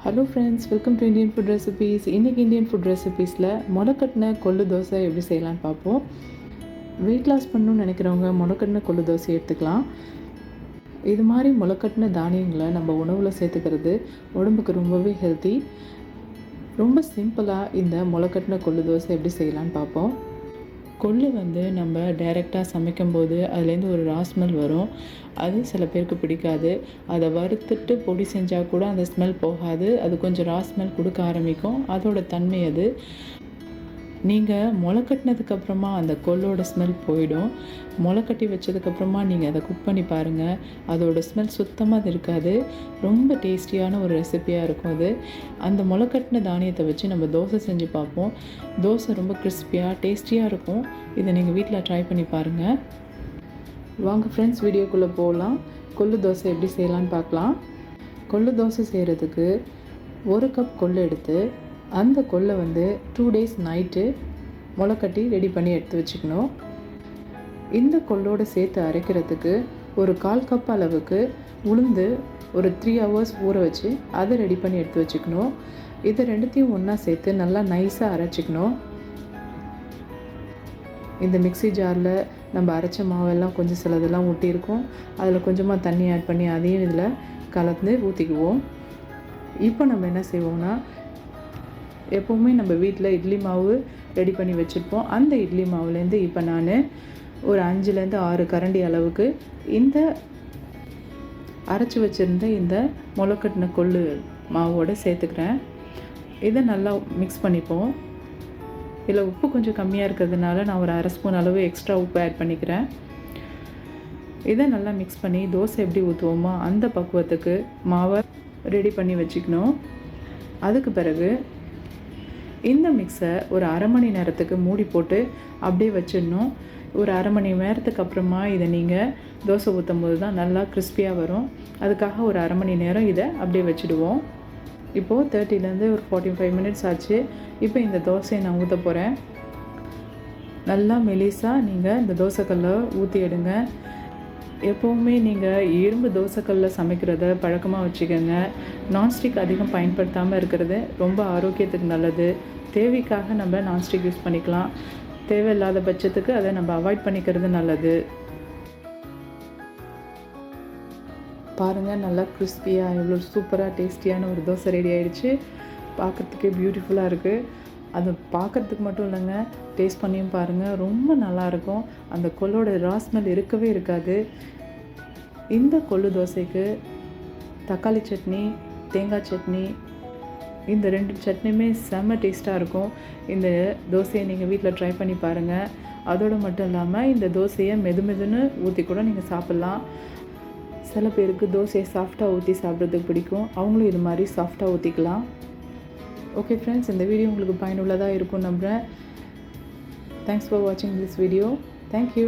Hello friends, welcome to Indian food recipes. இன்றைக்கி Indian food ரெசிபீஸில் முளைக்கட்டின கொள்ளு தோசை எப்படி செய்யலான்னு பார்ப்போம். வெயிட் லாஸ் பண்ணணும்னு நினைக்கிறவங்க முளைக்கட்டின கொள்ளு தோசை எடுத்துக்கலாம். இது மாதிரி முளைக்கட்டின தானியங்களை நம்ம உணவில் சேர்த்துக்கிறது உடம்புக்கு ரொம்பவே ஹெல்த்தி. ரொம்ப சிம்பிளாக இந்த முளைக்கட்டின கொள்ளு தோசை எப்படி செய்யலான்னு பார்ப்போம். கொள்ளு நம்ம டைரெக்டாக சமைக்கும்போது அதுலேருந்து ஒரு ரா ஸ்மெல் வரும். அது சில பேருக்கு பிடிக்காது. அதை வறுத்துட்டு பொடி செஞ்சால் கூட அந்த ஸ்மெல் போகாது. அது கொஞ்சம் ரா ஸ்மெல் கொடுக்க ஆரம்பிக்கும். அதோட தன்மை அது. நீங்கள் முளைக்கட்டினதுக்கப்புறமா அந்த கொள்ளோட ஸ்மெல் போயிடும். முளைக்கட்டி வச்சதுக்கப்புறமா நீங்கள் அதை குக் பண்ணி பாருங்கள். அதோட ஸ்மெல் சுத்தமாக இருக்காது. ரொம்ப டேஸ்டியான ஒரு ரெசிபியாக இருக்கும் அது. அந்த முளைக்கட்டின தானியத்தை வச்சு நம்ம தோசை செஞ்சு பார்ப்போம். தோசை ரொம்ப கிறிஸ்பியாக டேஸ்டியாக இருக்கும். இதை நீங்கள் வீட்டில் ட்ரை பண்ணி பாருங்கள். வாங்க ஃப்ரெண்ட்ஸ், வீடியோக்குள்ளே போகலாம். கொள்ளு தோசை எப்படி செய்யலான்னு பார்க்கலாம். கொள்ளு தோசை செய்கிறதுக்கு 1 கப் கொள்ளு எடுத்து அந்த கொள்ளை 2 days நைட்டு முளைக்கட்டி ரெடி பண்ணி எடுத்து வச்சுக்கணும். இந்த கொள்ளோடு சேர்த்து அரைக்கிறதுக்கு ஒரு 1/4 கப் அளவுக்கு உளுந்து ஒரு 3 hours ஊற வச்சு அதை ரெடி பண்ணி எடுத்து வச்சுக்கணும். இதை ரெண்டுத்தையும் ஒன்றா சேர்த்து நல்லா நைஸாக அரைச்சிக்கணும். இந்த மிக்ஸி ஜாரில் நம்ம அரைச்ச மாவெல்லாம் கொஞ்சம் சிலதெல்லாம் ஊட்டியிருக்கோம். அதில் கொஞ்சமாக தண்ணி ஆட் பண்ணி அதையும் இதில் கலந்து ஊற்றிக்குவோம். இப்போ நம்ம என்ன செய்வோம்னா, எப்போவுமே நம்ம வீட்டில் இட்லி மாவு ரெடி பண்ணி வச்சுருப்போம். அந்த இட்லி மாவுலேருந்து இப்போ நான் ஒரு 5லேருந்து 6 கரண்டி அளவுக்கு இந்த அரைச்சி வச்சுருந்த இந்த முளைக்கட்டின கொள்ளு மாவோடு சேர்த்துக்கிறேன். இதை நல்லா மிக்ஸ் பண்ணிப்போம். இதில் உப்பு கொஞ்சம் கம்மியாக இருக்கிறதுனால நான் ஒரு 1/2 ஸ்பூன் அளவு எக்ஸ்ட்ரா உப்பு ஆட் பண்ணிக்கிறேன். இதை நல்லா மிக்ஸ் பண்ணி தோசை எப்படி ஊற்றுவோமோ அந்த பக்குவத்துக்கு மாவை ரெடி பண்ணி வச்சுக்கணும். அதுக்கு பிறகு இந்த மிக்ஸை ஒரு 1/2 மணி நேரத்துக்கு மூடி போட்டு அப்படியே வச்சிடணும். ஒரு 1/2 மணி நேரத்துக்கு அப்புறமா இதை நீங்கள் தோசை ஊற்றும் போது தான் நல்லா கிறிஸ்பியாக வரும். அதுக்காக ஒரு 1/2 மணி நேரம் இதை அப்படியே வச்சுடுவோம். இப்போது 30லேருந்து ஒரு 45 minutes ஆச்சு. இப்போ இந்த தோசையை நான் ஊற்ற போகிறேன். நல்லா மெலிசாக நீங்கள் இந்த தோசைக்கல்லை ஊற்றி எடுங்க. எப்போவுமே நீங்கள் இரும்பு தோசைக்கல்லில் சமைக்கிறத பழக்கமாக வச்சுக்கோங்க. நான்ஸ்டிக் அதிகம் பயன்படுத்தாமல் இருக்கிறது ரொம்ப ஆரோக்கியத்துக்கு நல்லது. தேவைக்காக நம்ம நான்ஸ்டிக் யூஸ் பண்ணிக்கலாம். தேவையில்லாத பட்சத்துக்கு அதை நம்ம அவாய்ட் பண்ணிக்கிறது நல்லது. பாருங்கள், நல்லா கிறிஸ்பியாக எவ்வளோ சூப்பராக டேஸ்டியான ஒரு தோசை ரெடி ஆகிடுச்சு. பார்க்குறதுக்கே பியூட்டிஃபுல்லாக இருக்குது. அது பார்க்குறதுக்கு மட்டும் இல்லைங்க, டேஸ்ட் பண்ணியும் பாருங்கள், ரொம்ப நல்லாயிருக்கும். அந்த கொள்ளோட ரா ஸ்மெல் இருக்கவே இருக்காது. இந்த கொள்ளு தோசைக்கு தக்காளி சட்னி, தேங்காய் சட்னி, இந்த 2 சட்னியுமே செம்ம டேஸ்ட்டாக இருக்கும். இந்த தோசையை நீங்கள் வீட்டில் ட்ரை பண்ணி பாருங்கள். அதோடு மட்டும் இல்லாமல் இந்த தோசையை மெதுன்னு ஊற்றி கூட நீங்கள் சாப்பிட்லாம். சில பேருக்கு தோசையை சாஃப்டாக ஊற்றி சாப்பிட்றதுக்கு பிடிக்கும். அவங்களும் இது மாதிரி சாஃப்டாக ஊற்றிக்கலாம். ஓகே ஃப்ரெண்ட்ஸ், இந்த வீடியோ உங்களுக்கு பயனுள்ளதாக இருக்கும் நம்புகிறேன். தேங்க்ஸ் ஃபார் வாட்சிங் திஸ் வீடியோ. தேங்க்யூ.